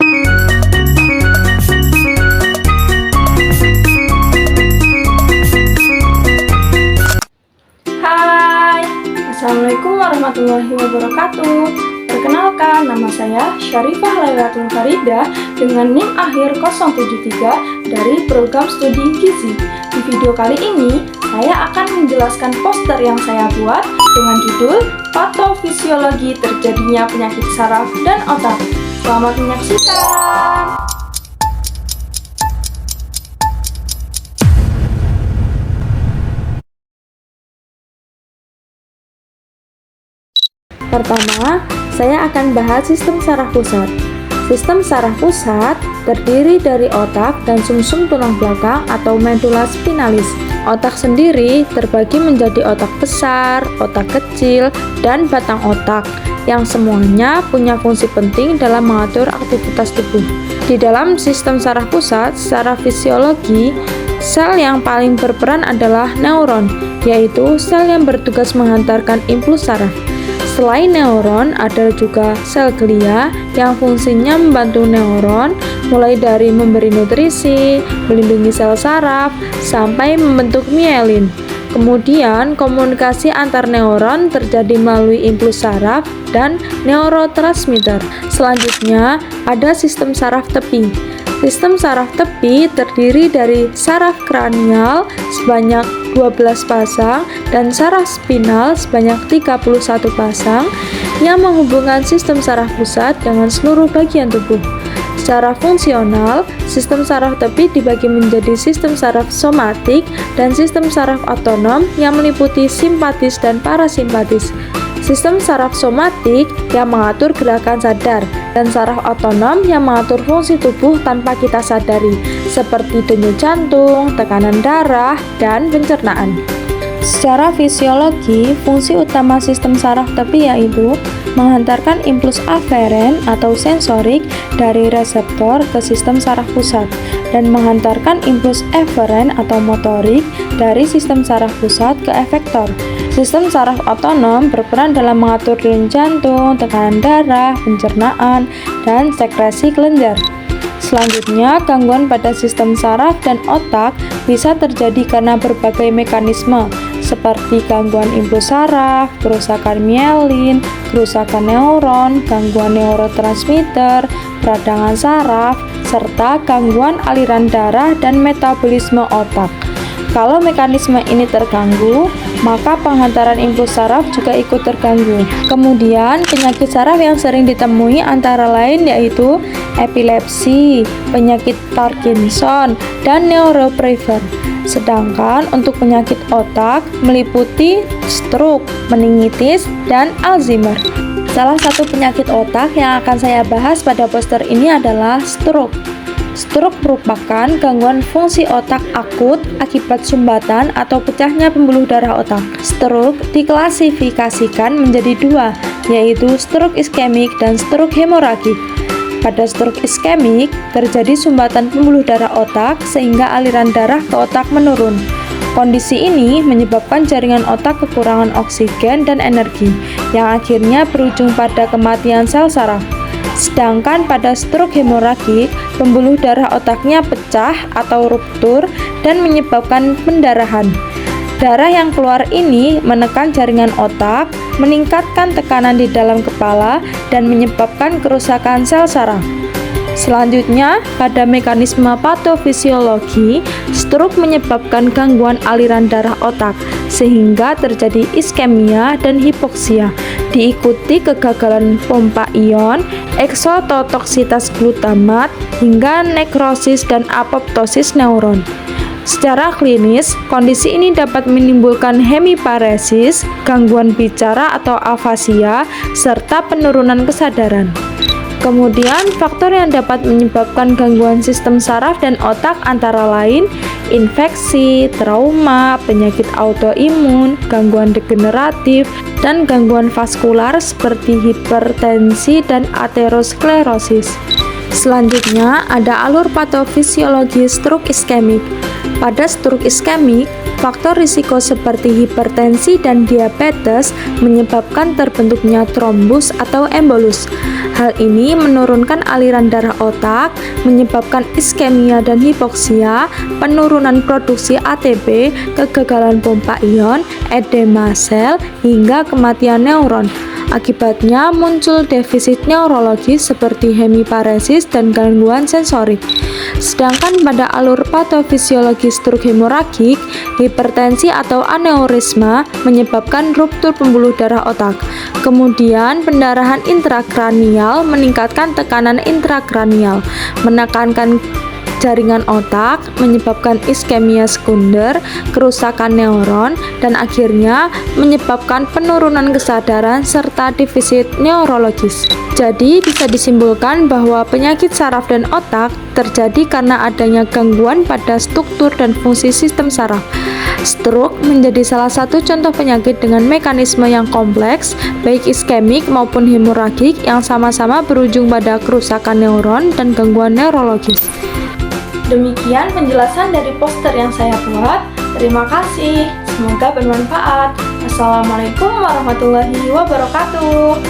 Hai, Assalamualaikum warahmatullahi wabarakatuh. Perkenalkan, nama saya Syarifah Lailatul Farida dengan NIM akhir 073 dari program studi Gizi. Di video kali ini, saya akan menjelaskan poster yang saya buat dengan judul Patofisiologi Terjadinya Penyakit Saraf dan Otak. Selamat menyaksikan! Pertama, saya akan bahas sistem saraf pusat. Sistem saraf pusat terdiri dari otak dan sumsum tulang belakang atau medula spinalis. Otak sendiri terbagi menjadi otak besar, otak kecil, dan batang otak yang semuanya punya fungsi penting dalam mengatur aktivitas tubuh. Di dalam sistem saraf pusat, secara fisiologi, sel yang paling berperan adalah neuron, yaitu sel yang bertugas menghantarkan impuls saraf. Selain neuron, ada juga sel glia yang fungsinya membantu neuron, mulai dari memberi nutrisi, melindungi sel saraf, sampai membentuk mielin. Kemudian, komunikasi antar neuron terjadi melalui impuls saraf dan neurotransmitter. Selanjutnya, ada sistem saraf tepi. Sistem saraf tepi terdiri dari saraf kranial sebanyak 12 pasang dan saraf spinal sebanyak 31 pasang yang menghubungkan sistem saraf pusat dengan seluruh bagian tubuh. Secara fungsional, sistem saraf tepi dibagi menjadi sistem saraf somatik dan sistem saraf otonom yang meliputi simpatis dan parasimpatis. Sistem saraf somatik yang mengatur gerakan sadar dan saraf otonom yang mengatur fungsi tubuh tanpa kita sadari, seperti denyut jantung, tekanan darah, dan pencernaan. Secara fisiologi, fungsi utama sistem saraf tepi yaitu menghantarkan impuls aferen atau sensorik dari reseptor ke sistem saraf pusat dan menghantarkan impuls eferen atau motorik dari sistem saraf pusat ke efektor. Sistem saraf otonom berperan dalam mengatur denyut jantung, tekanan darah, pencernaan, dan sekresi kelenjar. Selanjutnya, gangguan pada sistem saraf dan otak bisa terjadi karena berbagai mekanisme, seperti gangguan impuls saraf, kerusakan mielin, kerusakan neuron, gangguan neurotransmitter, peradangan saraf, serta gangguan aliran darah dan metabolisme otak. Kalau mekanisme ini terganggu, maka penghantaran impuls saraf juga ikut terganggu. Kemudian, penyakit saraf yang sering ditemui antara lain yaitu epilepsi, penyakit Parkinson, dan neuroprevert. Sedangkan untuk penyakit otak meliputi stroke, meningitis, dan Alzheimer. Salah satu penyakit otak yang akan saya bahas pada poster ini adalah stroke. Stroke merupakan gangguan fungsi otak akut akibat sumbatan atau pecahnya pembuluh darah otak. Stroke diklasifikasikan menjadi dua, yaitu stroke iskemik dan stroke hemoragik. Pada stroke iskemik, terjadi sumbatan pembuluh darah otak sehingga aliran darah ke otak menurun. Kondisi ini menyebabkan jaringan otak kekurangan oksigen dan energi, yang akhirnya berujung pada kematian sel saraf. Sedangkan pada stroke hemoragik, pembuluh darah otaknya pecah atau ruptur dan menyebabkan pendarahan. Darah yang keluar ini menekan jaringan otak, meningkatkan tekanan di dalam kepala, dan menyebabkan kerusakan sel saraf. Selanjutnya, pada mekanisme patofisiologi, stroke menyebabkan gangguan aliran darah otak, sehingga terjadi iskemia dan hipoksia, diikuti kegagalan pompa ion, eksototoksitas glutamat, hingga nekrosis dan apoptosis neuron. Secara klinis, kondisi ini dapat menimbulkan hemiparesis, gangguan bicara atau afasia, serta penurunan kesadaran. Kemudian, faktor yang dapat menyebabkan gangguan sistem saraf dan otak antara lain infeksi, trauma, penyakit autoimun, gangguan degeneratif, dan gangguan vaskular seperti hipertensi dan aterosklerosis. Selanjutnya, ada alur patofisiologi stroke iskemik. Pada stroke iskemik, faktor risiko seperti hipertensi dan diabetes menyebabkan terbentuknya trombus atau embolus. Hal ini menurunkan aliran darah otak, menyebabkan iskemia dan hipoksia, penurunan produksi ATP, kegagalan pompa ion, edema sel, hingga kematian neuron. Akibatnya muncul defisit neurologis seperti hemiparesis dan gangguan sensorik. Sedangkan pada alur patofisiologi stroke hemoragik, hipertensi atau aneurisma menyebabkan ruptur pembuluh darah otak. Kemudian pendarahan intrakranial meningkatkan tekanan intrakranial, menekankan jaringan otak, menyebabkan iskemia sekunder, kerusakan neuron, dan akhirnya menyebabkan penurunan kesadaran serta defisit neurologis. Jadi bisa disimpulkan bahwa penyakit saraf dan otak terjadi karena adanya gangguan pada struktur dan fungsi sistem saraf. Stroke menjadi salah satu contoh penyakit dengan mekanisme yang kompleks, baik iskemik maupun hemoragik yang sama-sama berujung pada kerusakan neuron dan gangguan neurologis. Demikian penjelasan dari poster yang saya buat. Terima kasih. Semoga bermanfaat. Assalamualaikum warahmatullahi wabarakatuh.